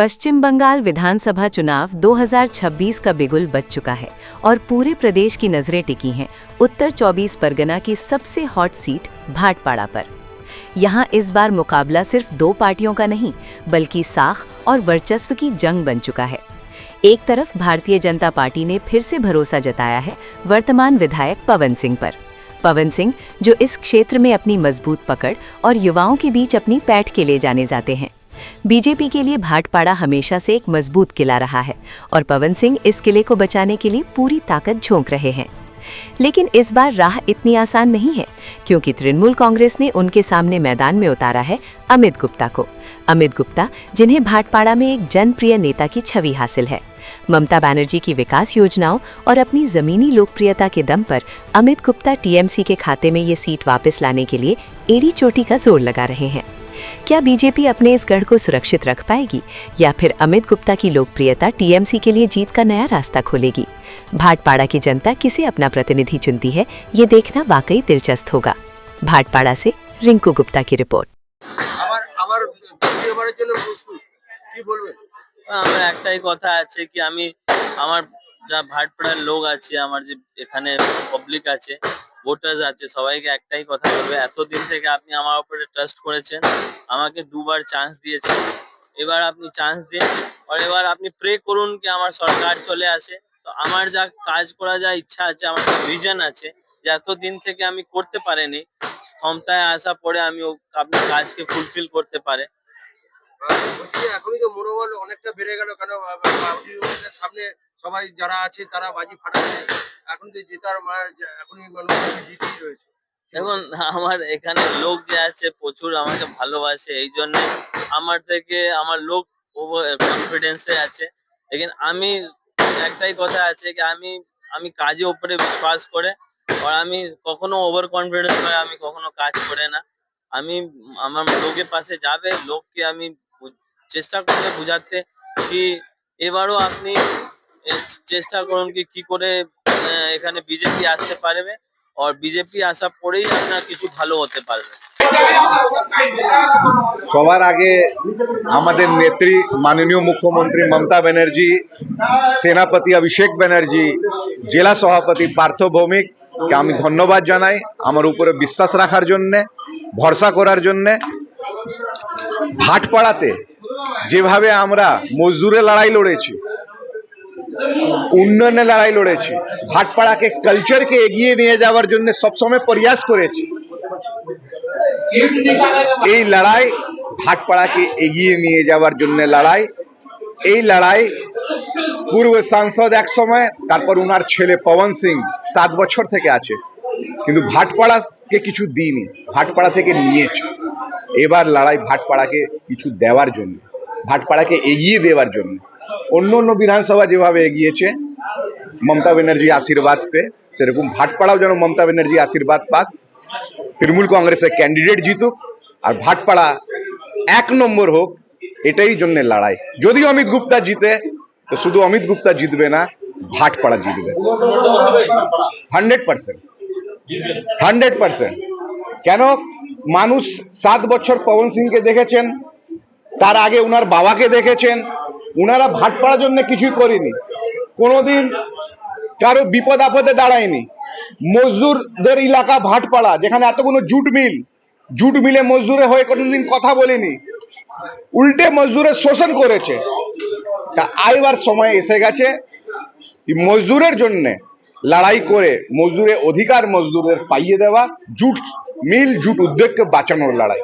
पश्चिम बंगाल विधानसभा चुनाव 2026 का बिगुल बज चुका है और पूरे प्रदेश की नजरें टिकी हैं उत्तर 24 परगना की सबसे हॉट सीट भाटपाड़ा पर। यहाँ इस बार मुकाबला सिर्फ दो पार्टियों का नहीं बल्कि साख और वर्चस्व की जंग बन चुका है। एक तरफ भारतीय जनता पार्टी ने फिर से भरोसा जताया है वर्तमान विधायक पवन सिंह पर। पवन सिंह जो इस क्षेत्र में अपनी मजबूत पकड़ और युवाओं के बीच अपनी पैठ के लिए जाने जाते हैं। बीजेपी के लिए भाटपाड़ा हमेशा से एक मजबूत किला रहा है और पवन सिंह इस किले को बचाने के लिए पूरी ताकत झोंक रहे हैं। लेकिन इस बार राह इतनी आसान नहीं है क्योंकि तृणमूल कांग्रेस ने उनके सामने मैदान में उतारा है अमित गुप्ता को। अमित गुप्ता जिन्हें भाटपाड़ा में एक जनप्रिय नेता की छवि हासिल है। ममता बनर्जी की विकास योजनाओं और अपनी जमीनी लोकप्रियता के दम पर अमित गुप्ता टीएमसी के खाते में ये सीट वापस लाने के लिए एड़ी चोटी का जोर लगा रहे हैं। क्या बीजेपी अपने इस गढ़ को सुरक्षित रख पाएगी या फिर अमित गुप्ता की लोकप्रियता टीएमसी के लिए जीत का नया रास्ता खोलेगी? भाटपाड़ा की जनता किसे अपना प्रतिनिधि चुनती है, ये देखना वाकई दिलचस्प होगा। भाटपाड़ा से रिंकू गुप्ता की रिपोर्ट। আমার একটাই কথা আছে কি আমি আমার যা ভাটপাড়ার লোক আছে আমার যে এখানে পাবলিক আছে ভোটার্স আছে সবাইকে একটাই কথা বলবো এতদিন থেকে আপনি আমার উপরে ট্রাস্ট করেছেন আমাকে দুবার চান্স দিয়েছেন এবার আপনি চান্স দিন আর এবার আপনি প্রে করুন কি আমার সরকার চলে আসে তো আমার যা কাজ করা যা ইচ্ছা আছে আমার ভিশন আছে যে এতদিন থেকে আমি করতে পারিনি ক্ষমতায় আসা পরে আমি আপনার কাজকে ফুলফিল করতে পারে এখনই তো মনোবল অনেকটা বেড়ে গেল কেন সামনে সবাই যারা আছে তারা বাজি ফাটাচ্ছে এখন তো জেতার এখনই মানুষ জিতেই রয়েছে। এখন আমার এখানে লোক যে আছে প্রচুর আমাকে ভালোবাসে এই জন্য আমার থেকে আমার লোক কনফিডেন্সে আছে লেকিন আমি একটাই কথা আছে কি আমি কাজের উপরে বিশ্বাস করে আর আমি কখনো ওভার কনফিডেন্স হয় আমি কখনো কাজ করে না আমি আমার লোকের পাশে যাবে লোককে আমি চেষ্টা করতে বুঝাতে কি এবারও আপনি চেষ্টা করুন কি করে এখানে বিজেপি আসতে পারবে আর বিজেপি আসা পরেই আপনার কিছু ভালো হতে পারবে। সবার আগে আমাদের নেত্রী মাননীয় মুখ্যমন্ত্রী মমতা ব্যানার্জি, সেনাপতি অভিষেক ব্যানার্জি, জেলা সভাপতি পার্থ ভৌমিককে আমি ধন্যবাদ জানাই আমার উপরে বিশ্বাস রাখার জন্য, ভরসা করার জন্য। ভাটপাড়াতে যেভাবে আমরা মজদুরের লড়াই লড়েছি, উন্নয়নের লড়াই লড়েছি, ভাটপাড়াকে কালচারকে এগিয়ে নিয়ে যাওয়ার জন্য সবসময় প্রয়াস করেছি। এই লড়াই ভাটপাড়াকে এগিয়ে নিয়ে যাওয়ার জন্য লড়াই। এই লড়াই পূর্ব সাংসদ এক সময়, তারপর উনার ছেলে পবন সিং 7 বছর থেকে আছে, কিন্তু ভাটপাড়াকে কিছু দিইনি, ভাটপাড়া থেকে নিয়েছে। এবার লড়াই ভাটপাড়াকে কিছু দেওয়ার জন্য, ভাটপাড়াকে এগিয়ে দেওয়ার জন্য। অন্য অন্য বিধানসভা যেভাবে এগিয়েছে মমতা ব্যানার্জি আশীর্বাদ পেয়ে, সেরকম ভাটপাড়াও যেন মমতা ব্যানার্জি আশীর্বাদ পাক, তৃণমূল কংগ্রেসের ক্যান্ডিডেট জিতুক আর ভাটপাড়া 1 নম্বর হোক, এটাই জন্য লড়াই। যদি অমিত গুপ্তা জিতে তো শুধু অমিত গুপ্তা জিতবে না, ভাটপাড়া জিতবে 100%। 100%। কেন? মানুষ 7 বছর পবন সিংকে দেখেছেন, তার আগে উনার বাবাকে দেখেছেন, উনারা ভাটপাড়ার জন্য কিছুই করেনি, কোনোদিন কারো বিপদ আপদে দাঁড়ায়নি। মজদুরদের এলাকা ভাটপাড়া, যেখানে এতগুলো জুট মিলে মজদুরে হয়ে কোনোদিন কথা বলেনি, উল্টে মজদুরের শোষণ করেছে। তা আইবার সময় এসে গেছে মজদুরের জন্য লড়াই করে মজদুরের অধিকার মজদুরের পাইয়ে দেওয়া, জুট মিল জুট উদ্যোগকে বাঁচানোর লড়াই।